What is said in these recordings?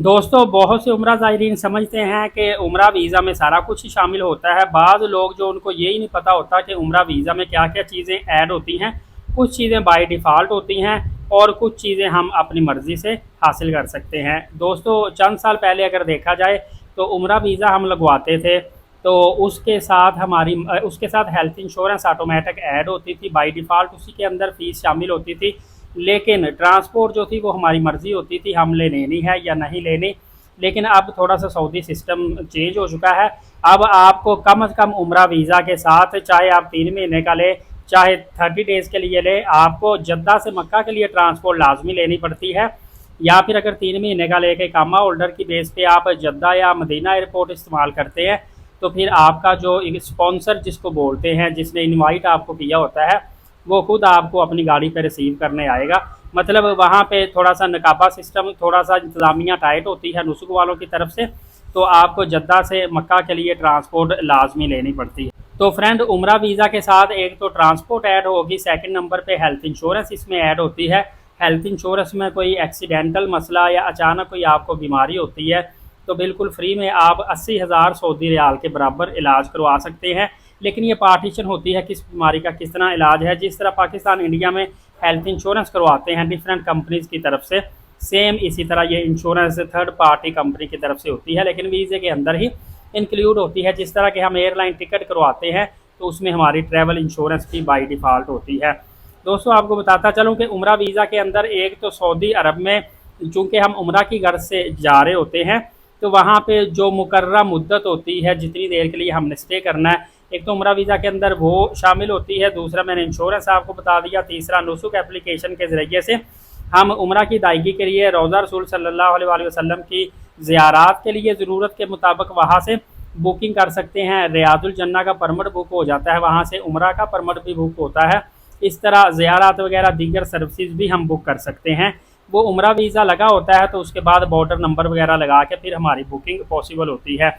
दोस्तों बहुत से उम्रा ज़ायरीन समझते हैं कि उम्रा वीज़ा में सारा कुछ ही शामिल होता है। बाज़ लोग जो उनको यही नहीं पता होता कि उम्रा वीज़ा में क्या क्या चीज़ें ऐड होती हैं। कुछ चीज़ें बाय डिफ़ॉल्ट होती हैं और कुछ चीज़ें हम अपनी मर्ज़ी से हासिल कर सकते हैं। दोस्तों चंद साल पहले अगर देखा जाए तो उम्रा वीज़ा हम लगवाते थे तो उसके साथ हेल्थ इंश्योरेंस ऑटोमेटिक ऐड होती थी, बाय डिफ़ॉल्ट उसी के अंदर फ़ीस शामिल होती थी। लेकिन ट्रांसपोर्ट जो थी वो हमारी मर्ज़ी होती थी, हमने लेनी है या नहीं लेनी। लेकिन अब थोड़ा सा सऊदी सिस्टम चेंज हो चुका है। अब आपको कम से कम उम्रा वीज़ा के साथ चाहे आप 3 महीने का ले चाहे 30 डेज़ के लिए ले, आपको जद्दा से मक्का के लिए ट्रांसपोर्ट लाजमी लेनी पड़ती है। या फिर अगर 3 महीने का लेके कामा होल्डर की बेस पे आप जद्दा या मदीना एयरपोर्ट इस्तेमाल करते हैं तो फिर आपका जो स्पॉन्सर जिसको बोलते हैं, जिसने इनवाइट आपको किया होता है, वो खुद आपको अपनी गाड़ी पे रिसीव करने आएगा। मतलब वहाँ पे थोड़ा सा नकाबा सिस्टम, थोड़ा सा इंतज़ामिया टाइट होती है नुसुक वालों की तरफ से, तो आपको जद्दा से मक्का के लिए ट्रांसपोर्ट लाजमी लेनी पड़ती है। तो फ्रेंड उम्रा वीज़ा के साथ एक तो ट्रांसपोर्ट ऐड होगी, सेकंड नंबर पे हेल्थ इंश्योरेंस इसमें ऐड होती है। हेल्थ इंश्योरेंस में कोई एक्सीडेंटल मसला या अचानक कोई आपको बीमारी होती है तो बिल्कुल फ्री में आप 80,000 सऊदी रियाल के बराबर इलाज करवा सकते हैं। लेकिन ये पार्टीशन होती है किस बीमारी का कितना इलाज है। जिस तरह पाकिस्तान इंडिया में हेल्थ इंश्योरेंस करवाते हैं डिफरेंट कंपनीज़ की तरफ से, सेम इसी तरह ये इंश्योरेंस थर्ड पार्टी कंपनी की तरफ से होती है, लेकिन वीज़े के अंदर ही इंक्लूड होती है। जिस तरह के हम एयरलाइन टिकट करवाते हैं तो उसमें हमारी ट्रैवल इंश्योरेंस भी बाई डिफ़ॉल्ट होती है। दोस्तों आपको बताता चलूँ कि उम्रा वीज़ा के अंदर एक तो सऊदी अरब में चूँकि हम उम्रा की गर्ज से जा रहे होते हैं तो वहाँ पे जो मुकर्रर मुद्दत होती है जितनी देर के लिए हमने स्टे करना है, एक तो उम्रा वीज़ा के अंदर वो शामिल होती है, दूसरा मैंने इंश्योरेंस आपको बता दिया, तीसरा नुसुक एप्लीकेशन के ज़रिए से हम उम्रा की अदायगी के लिए रोज़ा रसूल सल्लल्लाहु अलैहि वसल्लम की ज़ियारत के लिए ज़रूरत के मुताबिक वहाँ से बुकिंग कर सकते हैं। रियादुल जन्ना का परमिट बुक हो जाता है, वहाँ से उम्रा का परमिट भी बुक होता है। इस तरह ज़ियारत वगैरह दीगर सर्विसेज भी हम बुक कर सकते हैं। वो उम्रा वीज़ा लगा होता है तो उसके बाद बॉर्डर नंबर वगैरह लगा के फिर हमारी बुकिंग पॉसिबल होती है।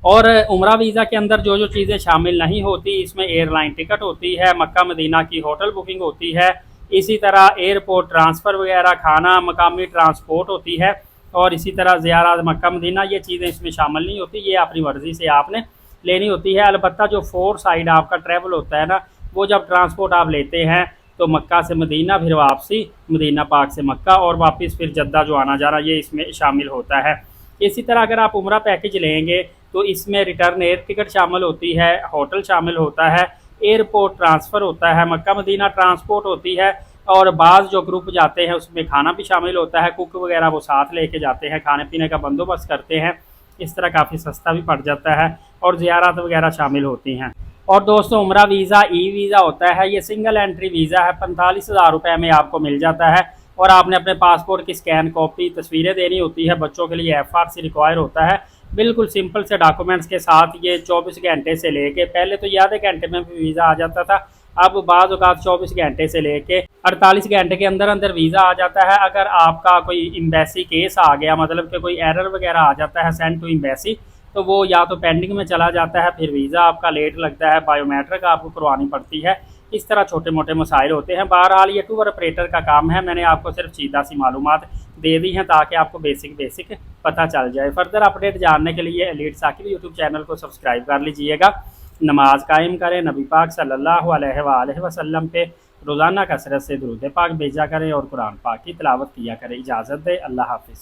और उम्रा वीज़ा के अंदर जो जो चीज़ें शामिल नहीं होती, इसमें एयरलाइन टिकट होती है, मक्का मदीना की होटल बुकिंग होती है, इसी तरह एयरपोर्ट ट्रांसफ़र वगैरह, खाना, मकामी ट्रांसपोर्ट होती है, और इसी तरह ज़ियारत मक्का मदीना, ये चीज़ें इसमें शामिल नहीं होती, ये अपनी मर्ज़ी से आपने लेनी होती है। अलबत्ता जो 4 साइड आपका ट्रैवल होता है ना, वो जब ट्रांसपोर्ट आप लेते हैं तो मक्का से मदीना, फिर वापसी मदीना पाक से मक्का और वापस फिर जद्दा जो आना जाना, ये इसमें शामिल होता है। इसी तरह अगर आप उम्रा पैकेज लेंगे तो इसमें रिटर्न एयर टिकट शामिल होती है, होटल शामिल होता है, एयरपोर्ट ट्रांसफ़र होता है, मक्का मदीना ट्रांसपोर्ट होती है, और बाज़ जो ग्रुप जाते हैं उसमें खाना भी शामिल होता है, कुक वगैरह वो साथ लेके जाते हैं, खाने पीने का बंदोबस्त करते हैं। इस तरह काफ़ी सस्ता भी पड़ जाता है और ज़ियारत वगैरह शामिल होती हैं। और दोस्तों उम्रा वीज़ा ई वीज़ा होता है, ये सिंगल एंट्री वीज़ा है, 45,000 रुपये में आपको मिल जाता है, और आपने अपने पासपोर्ट की स्कैन कॉपी तस्वीरें देनी होती है। बच्चों के लिए FRC रिक्वायर होता है। बिल्कुल सिंपल से डॉक्यूमेंट्स के साथ ये 24 घंटे से लेके, पहले तो आधे घंटे में भी वीज़ा आ जाता था, अब बाज़ औक़ात 24 घंटे से लेके 48 घंटे के अंदर अंदर वीज़ा आ जाता है। अगर आपका कोई एम्बेसी केस आ गया, मतलब कि कोई एरर वगैरह आ जाता है सेंड टू एम्बेसी, तो वो या तो पेंडिंग में चला जाता है, फिर वीज़ा आपका लेट लगता है, बायोमेट्रिक आपको करवानी पड़ती है। इस तरह छोटे मोटे मसाइल होते हैं। बहरहाल ये टूर ऑपरेटर का काम है, मैंने आपको सिर्फ सीधा सी मालूमात दे दी हैं ताकि आपको बेसिक पता चल जाए। फर्दर अपडेट जानने के लिए एलीट साकिब यूट्यूब चैनल को सब्सक्राइब कर लीजिएगा। नमाज कायम करें, नबी पाक सल्लल्लाहु अलैहि वसल्लम पे रोज़ाना कसरत से दुरूद पाक भेजा करें और कुरान पाक की तिलावत किया करें। इजाज़त दे, अल्लाह हाफ़िज़।